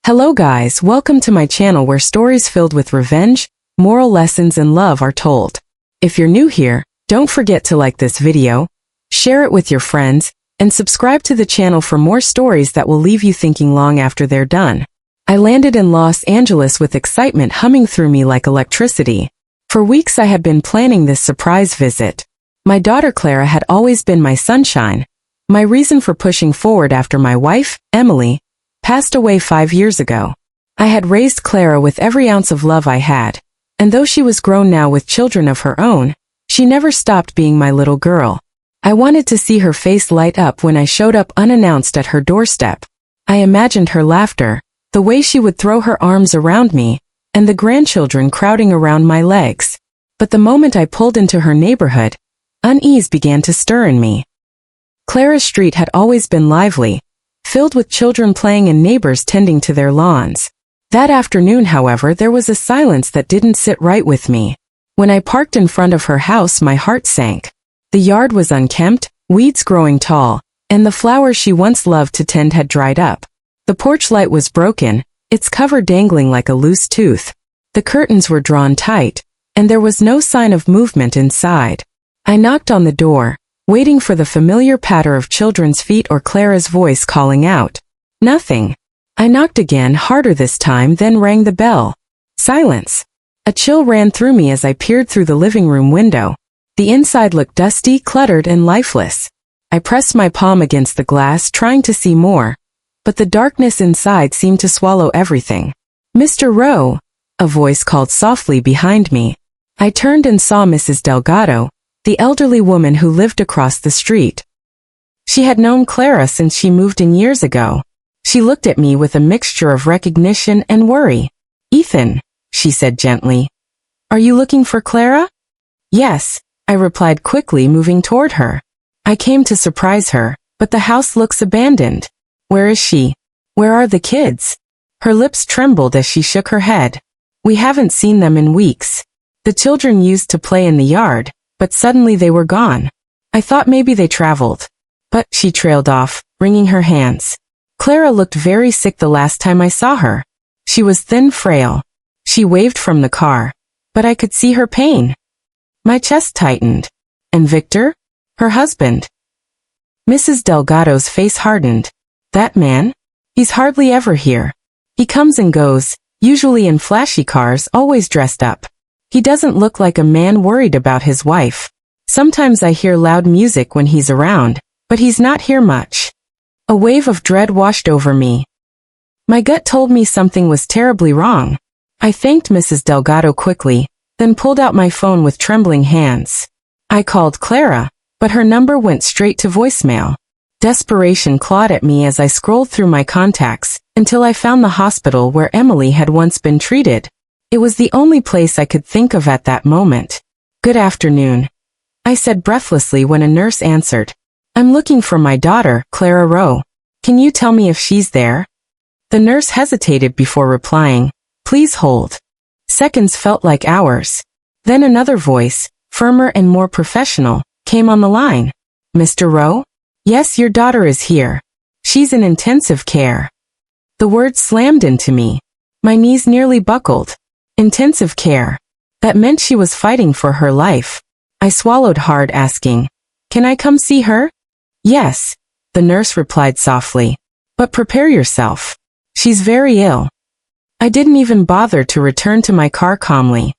Hello guys, welcome to my channel where stories filled with revenge, moral lessons and love are told. If you're new here, don't forget to like this video, share it with your friends, and subscribe to the channel for more stories that will leave you thinking long after they're done. I landed in Los Angeles with excitement humming through me like electricity. For weeks I had been planning this surprise visit. My daughter Clara had always been my sunshine, my reason for pushing forward after my wife, Emily, passed away 5 years ago. I had raised Clara with every ounce of love I had, and though she was grown now with children of her own, she never stopped being my little girl. I wanted to see her face light up when I showed up unannounced at her doorstep. I imagined her laughter, the way she would throw her arms around me, and the grandchildren crowding around my legs. But the moment I pulled into her neighborhood, unease began to stir in me. Clara's street had always been lively, filled with children playing and neighbors tending to their lawns. That afternoon, however, there was a silence that didn't sit right with me. When I parked in front of her house, my heart sank. The yard was unkempt, weeds growing tall, and the flowers she once loved to tend had dried up. The porch light was broken, its cover dangling like a loose tooth. The curtains were drawn tight, and there was no sign of movement inside. I knocked on the door, waiting for the familiar patter of children's feet or Clara's voice calling out. Nothing. I knocked again, harder this time, then rang the bell. Silence. A chill ran through me as I peered through the living room window. The inside looked dusty, cluttered, and lifeless. I pressed my palm against the glass, trying to see more, but the darkness inside seemed to swallow everything. "Mr. Rowe," a voice called softly behind me. I turned and saw Mrs. Delgado, the elderly woman who lived across the street. She had known Clara since she moved in years ago. She looked at me with a mixture of recognition and worry. "Ethan," she said gently. "Are you looking for Clara?" "Yes," I replied quickly, moving toward her. "I came to surprise her, but the house looks abandoned." "Where is she? Where are the kids?" Her lips trembled as she shook her head. "We haven't seen them in weeks. The children used to play in the yard, but suddenly they were gone. I thought maybe they traveled." "But," she trailed off, wringing her hands. "Clara looked very sick the last time I saw her. She was thin, frail." She waved from the car, but I could see her pain. My chest tightened. "And Victor? Her husband?" Mrs. Delgado's face hardened. "That man? He's hardly ever here. He comes and goes, usually in flashy cars, always dressed up. He doesn't look like a man worried about his wife. Sometimes I hear loud music when he's around, but he's not here much." A wave of dread washed over me. My gut told me something was terribly wrong. I thanked Mrs. Delgado quickly, then pulled out my phone with trembling hands. I called Clara, but her number went straight to voicemail. Desperation clawed at me as I scrolled through my contacts, until I found the hospital where Emily had once been treated. It was the only place I could think of at that moment. "Good afternoon," I said breathlessly when a nurse answered. "I'm looking for my daughter, Clara Rowe. Can you tell me if she's there?" The nurse hesitated before replying. "Please hold." Seconds felt like hours. Then another voice, firmer and more professional, came on the line. "Mr. Rowe? Yes, your daughter is here. She's in intensive care." The words slammed into me. My knees nearly buckled. Intensive care. That meant she was fighting for her life. I swallowed hard, asking, "Can I come see her?" "Yes," the nurse replied softly. "But prepare yourself. She's very ill." I didn't even bother to return to my car calmly.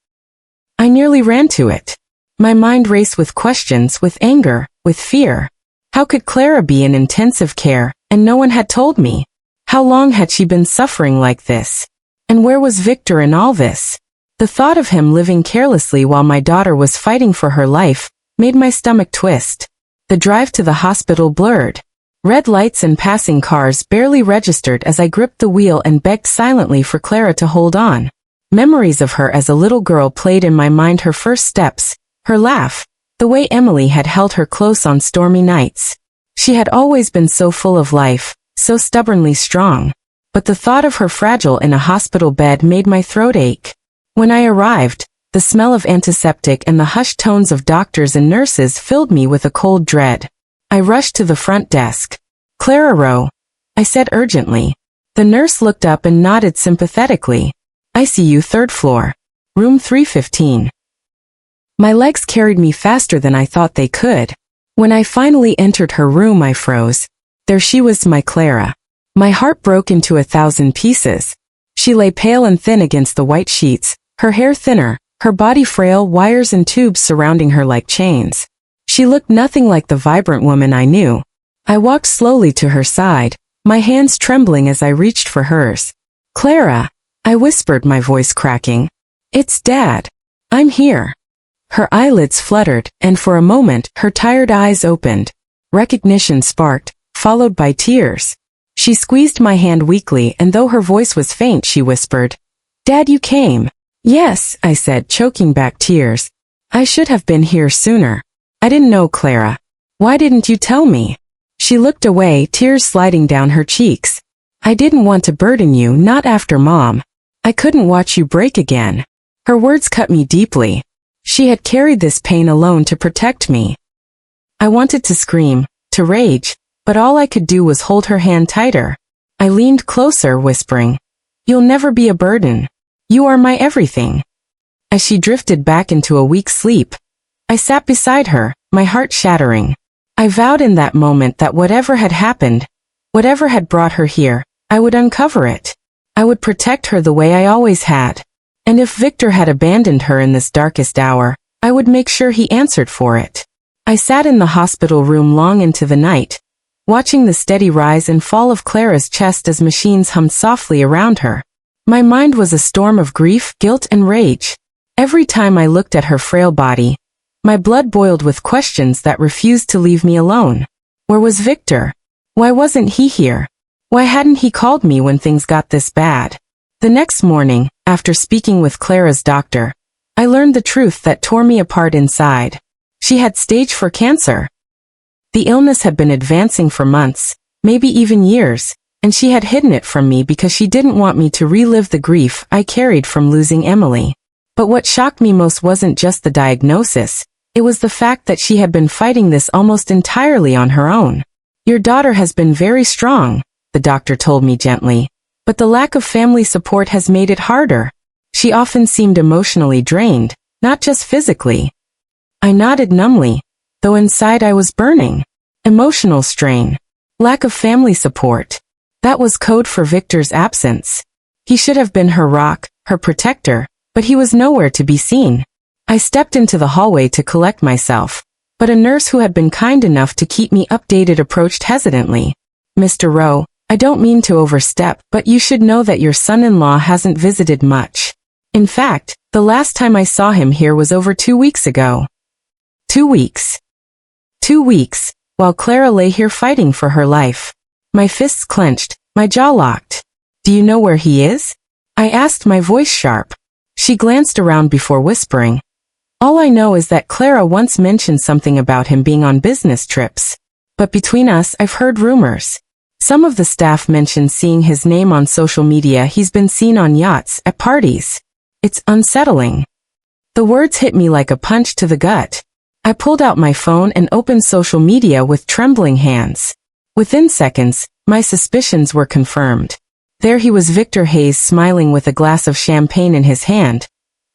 I nearly ran to it. My mind raced with questions, with anger, with fear. How could Clara be in intensive care, and no one had told me? How long had she been suffering like this? And where was Victor in all this? The thought of him living carelessly while my daughter was fighting for her life made my stomach twist. The drive to the hospital blurred. Red lights and passing cars barely registered as I gripped the wheel and begged silently for Clara to hold on. Memories of her as a little girl played in my mind, her first steps, her laugh, the way Emily had held her close on stormy nights. She had always been so full of life, so stubbornly strong. But the thought of her fragile in a hospital bed made my throat ache. When I arrived, the smell of antiseptic and the hushed tones of doctors and nurses filled me with a cold dread. I rushed to the front desk. "Clara Rowe," I said urgently. The nurse looked up and nodded sympathetically. ICU 3rd floor. Room 315. My legs carried me faster than I thought they could. When I finally entered her room, I froze. There she was, my Clara. My heart broke into 1,000 pieces. She lay pale and thin against the white sheets, her hair thinner, her body frail, wires and tubes surrounding her like chains. She looked nothing like the vibrant woman I knew. I walked slowly to her side, my hands trembling as I reached for hers. Clara, I whispered, my voice cracking. It's Dad. I'm here. Her eyelids fluttered, and for a moment, her tired eyes opened. Recognition sparked, followed by tears. She squeezed my hand weakly, and though her voice was faint, she whispered, Dad, you came. Yes, I said, choking back tears. I should have been here sooner. I didn't know, Clara. Why didn't you tell me? She looked away, tears sliding down her cheeks. I didn't want to burden you, not after Mom. I couldn't watch you break again. Her words cut me deeply. She had carried this pain alone to protect me. I wanted to scream, to rage, but all I could do was hold her hand tighter. I leaned closer, whispering, You'll never be a burden. You are my everything. As she drifted back into a weak sleep, I sat beside her, my heart shattering. I vowed in that moment that whatever had happened, whatever had brought her here, I would uncover it. I would protect her the way I always had. And if Victor had abandoned her in this darkest hour, I would make sure he answered for it. I sat in the hospital room long into the night, watching the steady rise and fall of Clara's chest as machines hummed softly around her. My mind was a storm of grief, guilt, and rage. Every time I looked at her frail body, my blood boiled with questions that refused to leave me alone. Where was Victor? Why wasn't he here? Why hadn't he called me when things got this bad? The next morning, after speaking with Clara's doctor, I learned the truth that tore me apart inside. She had stage 4 cancer. The illness had been advancing for months, maybe even years, and she had hidden it from me because she didn't want me to relive the grief I carried from losing Emily. But what shocked me most wasn't just the diagnosis, it was the fact that she had been fighting this almost entirely on her own. Your daughter has been very strong, the doctor told me gently, but the lack of family support has made it harder. She often seemed emotionally drained, not just physically. I nodded numbly, though inside I was burning. Emotional strain. Lack of family support. That was code for Victor's absence. He should have been her rock, her protector, but he was nowhere to be seen. I stepped into the hallway to collect myself, but a nurse who had been kind enough to keep me updated approached hesitantly. Mr. Rowe, I don't mean to overstep, but you should know that your son-in-law hasn't visited much. In fact, the last time I saw him here was over 2 weeks ago. 2 weeks. 2 weeks, while Clara lay here fighting for her life. My fists clenched, my jaw locked. Do you know where he is? I asked, my voice sharp. She glanced around before whispering. All I know is that Clara once mentioned something about him being on business trips. But between us, I've heard rumors. Some of the staff mentioned seeing his name on social media. He's been seen on yachts, at parties. It's unsettling. The words hit me like a punch to the gut. I pulled out my phone and opened social media with trembling hands. Within seconds, my suspicions were confirmed. There he was, Victor Hayes, smiling with a glass of champagne in his hand,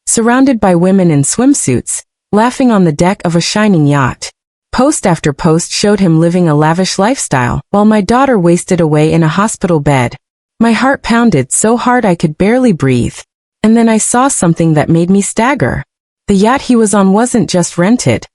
surrounded by women in swimsuits, laughing on the deck of a shining yacht. Post after post showed him living a lavish lifestyle, while my daughter wasted away in a hospital bed. My heart pounded so hard I could barely breathe. And then I saw something that made me stagger. The yacht he was on wasn't just rented.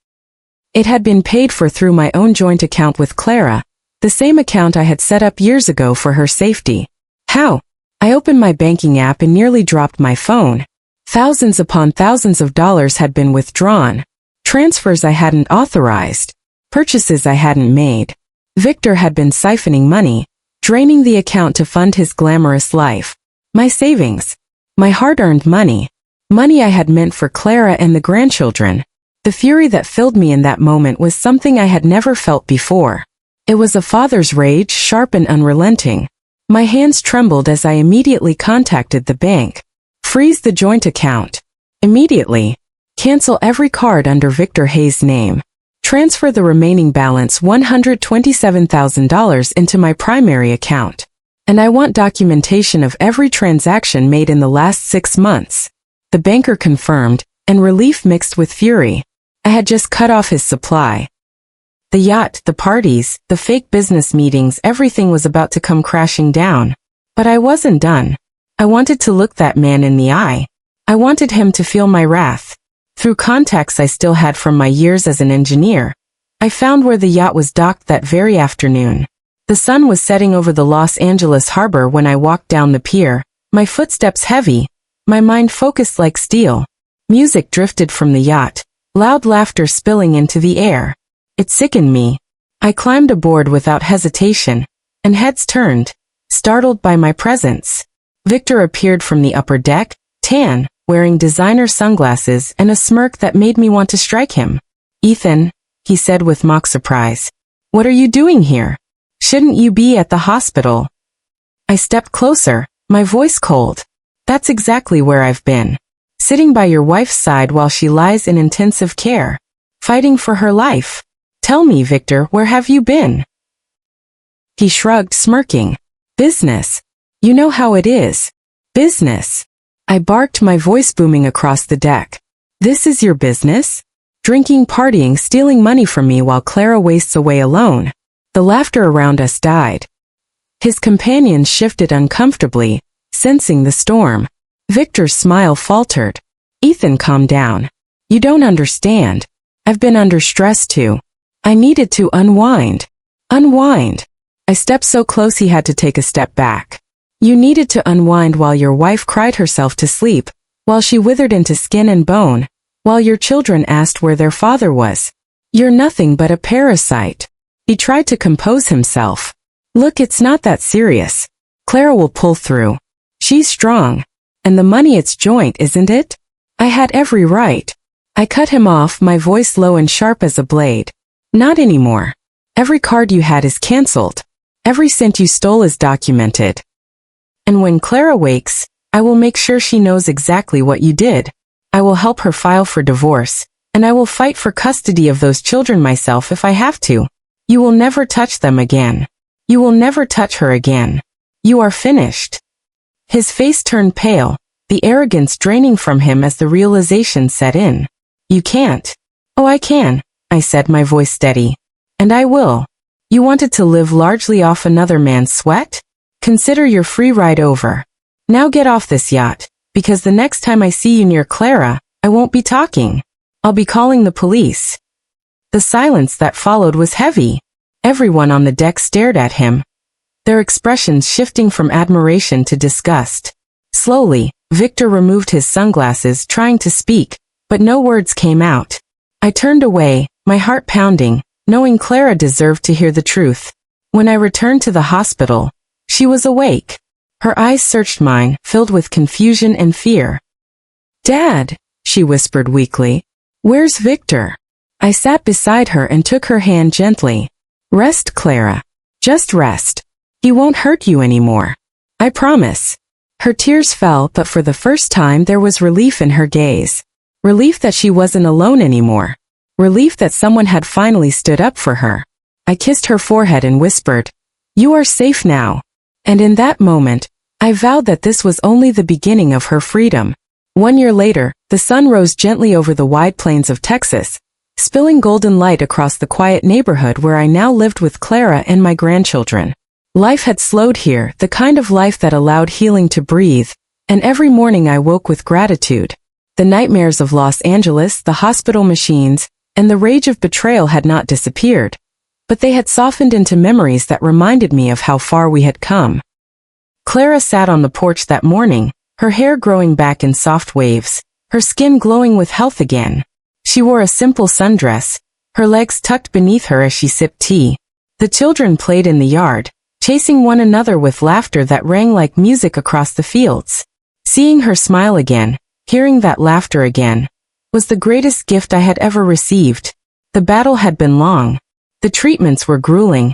It had been paid for through my own joint account with Clara, the same account I had set up years ago for her safety. How? I opened my banking app and nearly dropped my phone. Thousands upon thousands of dollars had been withdrawn. Transfers I hadn't authorized. Purchases I hadn't made. Victor had been siphoning money, draining the account to fund his glamorous life. My savings. My hard-earned money. Money I had meant for Clara and the grandchildren. The fury that filled me in that moment was something I had never felt before. It was a father's rage, sharp and unrelenting. My hands trembled as I immediately contacted the bank. Freeze the joint account. Immediately. Cancel every card under Victor Hayes' name. Transfer the remaining balance $127,000 into my primary account. And I want documentation of every transaction made in the last 6 months. The banker confirmed, and relief mixed with fury. I had just cut off his supply. The yacht, the parties, the fake business meetings, everything was about to come crashing down. But I wasn't done. I wanted to look that man in the eye. I wanted him to feel my wrath. Through contacts I still had from my years as an engineer, I found where the yacht was docked that very afternoon. The sun was setting over the Los Angeles harbor when I walked down the pier, my footsteps heavy, my mind focused like steel. Music drifted from the yacht, loud laughter spilling into the air. It sickened me. I climbed aboard without hesitation, and heads turned, startled by my presence. Victor appeared from the upper deck, tan, wearing designer sunglasses and a smirk that made me want to strike him. "Ethan," he said with mock surprise. "What are you doing here? Shouldn't you be at the hospital?" I stepped closer, my voice cold. "That's exactly where I've been. Sitting by your wife's side while she lies in intensive care, fighting for her life. Tell me, Victor, where have you been?" He shrugged, smirking. "Business. You know how it is. Business." I barked, my voice booming across the deck. "This is your business? Drinking, partying, stealing money from me while Clara wastes away alone." The laughter around us died. His companions shifted uncomfortably, sensing the storm. Victor's smile faltered. "Ethan, calm down. You don't understand. I've been under stress too. I needed to unwind." Unwind. I stepped so close he had to take a step back. "You needed to unwind while your wife cried herself to sleep, while she withered into skin and bone, while your children asked where their father was. You're nothing but a parasite." He tried to compose himself. "Look, it's not that serious. Clara will pull through. She's strong. And the money, it's joint, isn't it?" I had every right. I cut him off, my voice low and sharp as a blade. "Not anymore. Every card you had is cancelled. Every cent you stole is documented. And when Clara wakes, I will make sure she knows exactly what you did. I will help her file for divorce, and I will fight for custody of those children myself if I have to. You will never touch them again. You will never touch her again. You are finished." His face turned pale, the arrogance draining from him as the realization set in. "You can't." "Oh, I can," I said, my voice steady. "And I will. You wanted to live largely off another man's sweat? Consider your free ride over. Now get off this yacht, because the next time I see you near Clara, I won't be talking. I'll be calling the police." The silence that followed was heavy. Everyone on the deck stared at him, their expressions shifting from admiration to disgust. Slowly, Victor removed his sunglasses, trying to speak, but no words came out. I turned away, my heart pounding, knowing Clara deserved to hear the truth. When I returned to the hospital, she was awake. Her eyes searched mine, filled with confusion and fear. "Dad," she whispered weakly. "Where's Victor?" I sat beside her and took her hand gently. "Rest, Clara. Just rest. He won't hurt you anymore. I promise." Her tears fell, but for the first time there was relief in her gaze. Relief that she wasn't alone anymore. Relief that someone had finally stood up for her. I kissed her forehead and whispered, "You are safe now." And in that moment, I vowed that this was only the beginning of her freedom. 1 year later, the sun rose gently over the wide plains of Texas, spilling golden light across the quiet neighborhood where I now lived with Clara and my grandchildren. Life had slowed here, the kind of life that allowed healing to breathe, and every morning I woke with gratitude. The nightmares of Los Angeles, the hospital machines, and the rage of betrayal had not disappeared, but they had softened into memories that reminded me of how far we had come. Clara sat on the porch that morning, her hair growing back in soft waves, her skin glowing with health again. She wore a simple sundress, her legs tucked beneath her as she sipped tea. The children played in the yard, chasing one another with laughter that rang like music across the fields. Seeing her smile again, hearing that laughter again, was the greatest gift I had ever received. The battle had been long. The treatments were grueling,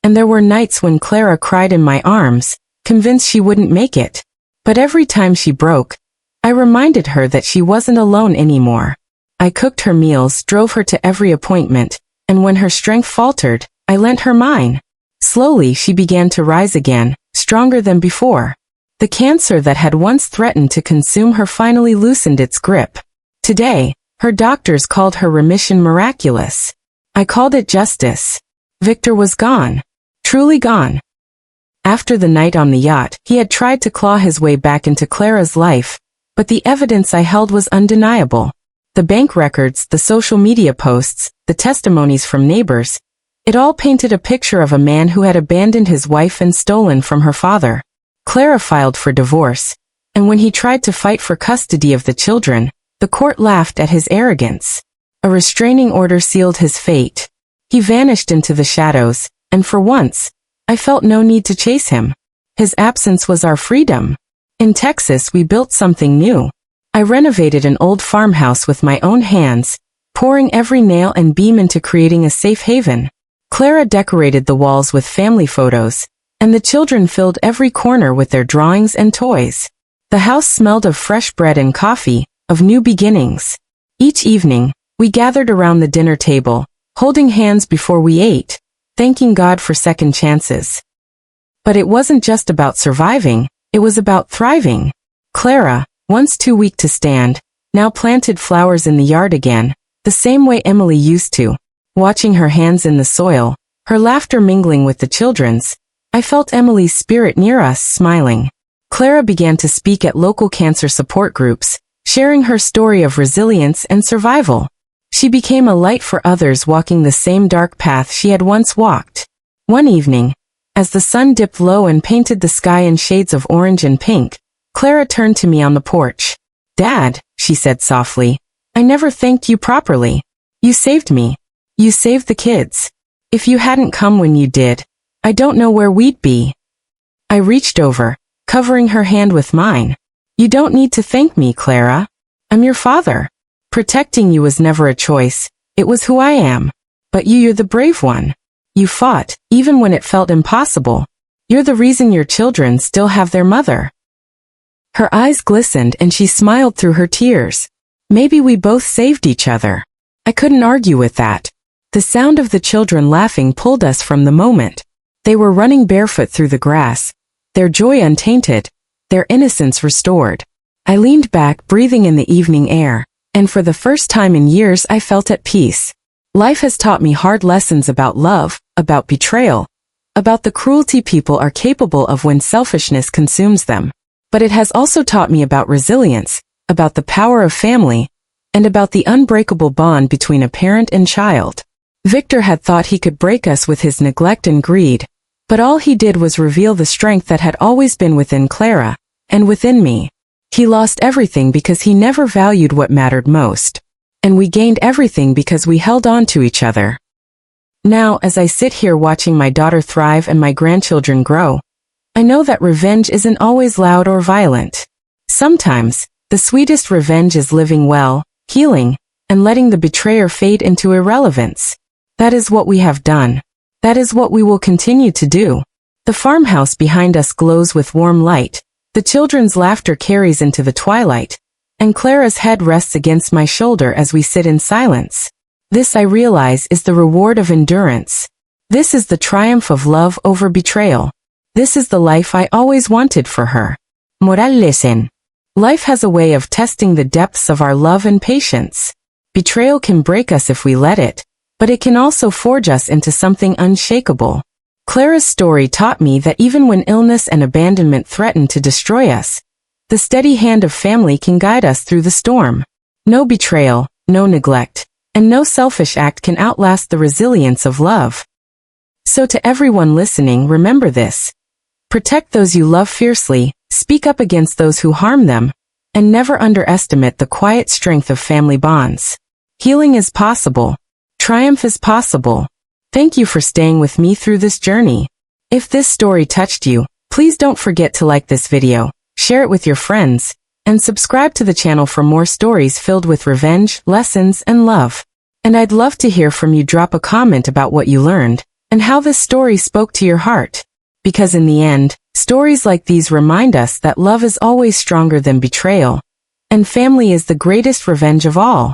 and there were nights when Clara cried in my arms, convinced she wouldn't make it. But every time she broke, I reminded her that she wasn't alone anymore. I cooked her meals, drove her to every appointment, and when her strength faltered, I lent her mine. Slowly she began to rise again, stronger than before. The cancer that had once threatened to consume her finally loosened its grip. Today, her doctors called her remission miraculous. I called it justice. Victor was gone. Truly gone. After the night on the yacht, he had tried to claw his way back into Clara's life, but the evidence I held was undeniable. The bank records, the social media posts, the testimonies from neighbors. It all painted a picture of a man who had abandoned his wife and stolen from her father. Clara filed for divorce, and when he tried to fight for custody of the children, the court laughed at his arrogance. A restraining order sealed his fate. He vanished into the shadows, and for once, I felt no need to chase him. His absence was our freedom. In Texas, we built something new. I renovated an old farmhouse with my own hands, pouring every nail and beam into creating a safe haven. Clara decorated the walls with family photos, and the children filled every corner with their drawings and toys. The house smelled of fresh bread and coffee, of new beginnings. Each evening, we gathered around the dinner table, holding hands before we ate, thanking God for second chances. But it wasn't just about surviving, it was about thriving. Clara, once too weak to stand, now planted flowers in the yard again, the same way Emily used to. Watching her hands in the soil, her laughter mingling with the children's, I felt Emily's spirit near us, smiling. Clara began to speak at local cancer support groups, sharing her story of resilience and survival. She became a light for others walking the same dark path she had once walked. One evening, as the sun dipped low and painted the sky in shades of orange and pink, Clara turned to me on the porch. "Dad," she said softly, "I never thanked you properly. You saved me. You saved the kids. If you hadn't come when you did, I don't know where we'd be." I reached over, covering her hand with mine. "You don't need to thank me, Clara. I'm your father. Protecting you was never a choice, it was who I am. But you're the brave one. You fought, even when it felt impossible. You're the reason your children still have their mother." Her eyes glistened and she smiled through her tears. Maybe we both saved each other. I couldn't argue with that. The sound of the children laughing pulled us from the moment. They were running barefoot through the grass, their joy untainted, their innocence restored. I leaned back, breathing in the evening air, and for the first time in years I felt at peace. Life has taught me hard lessons about love, about betrayal, about the cruelty people are capable of when selfishness consumes them. But it has also taught me about resilience, about the power of family, and about the unbreakable bond between a parent and child. Victor had thought he could break us with his neglect and greed, but all he did was reveal the strength that had always been within Clara, and within me. He lost everything because he never valued what mattered most. And we gained everything because we held on to each other. Now, as I sit here watching my daughter thrive and my grandchildren grow, I know that revenge isn't always loud or violent. Sometimes, the sweetest revenge is living well, healing, and letting the betrayer fade into irrelevance. That is what we have done. That is what we will continue to do. The farmhouse behind us glows with warm light, the children's laughter carries into the twilight, and Clara's head rests against my shoulder as we sit in silence. This, I realize, is the reward of endurance. This is the triumph of love over betrayal. This is the life I always wanted for her. Moral lesson. Life has a way of testing the depths of our love and patience. Betrayal can break us if we let it, but it can also forge us into something unshakable. Clara's story taught me that even when illness and abandonment threaten to destroy us, the steady hand of family can guide us through the storm. No betrayal, no neglect, and no selfish act can outlast the resilience of love. So to everyone listening, remember this. Protect those you love fiercely, speak up against those who harm them, and never underestimate the quiet strength of family bonds. Healing is possible. Triumph is possible. Thank you for staying with me through this journey. If this story touched you, please don't forget to like this video, share it with your friends, and subscribe to the channel for more stories filled with revenge, lessons, and love. And I'd love to hear from you. Drop a comment about what you learned, and how this story spoke to your heart. Because in the end, stories like these remind us that love is always stronger than betrayal, and family is the greatest revenge of all.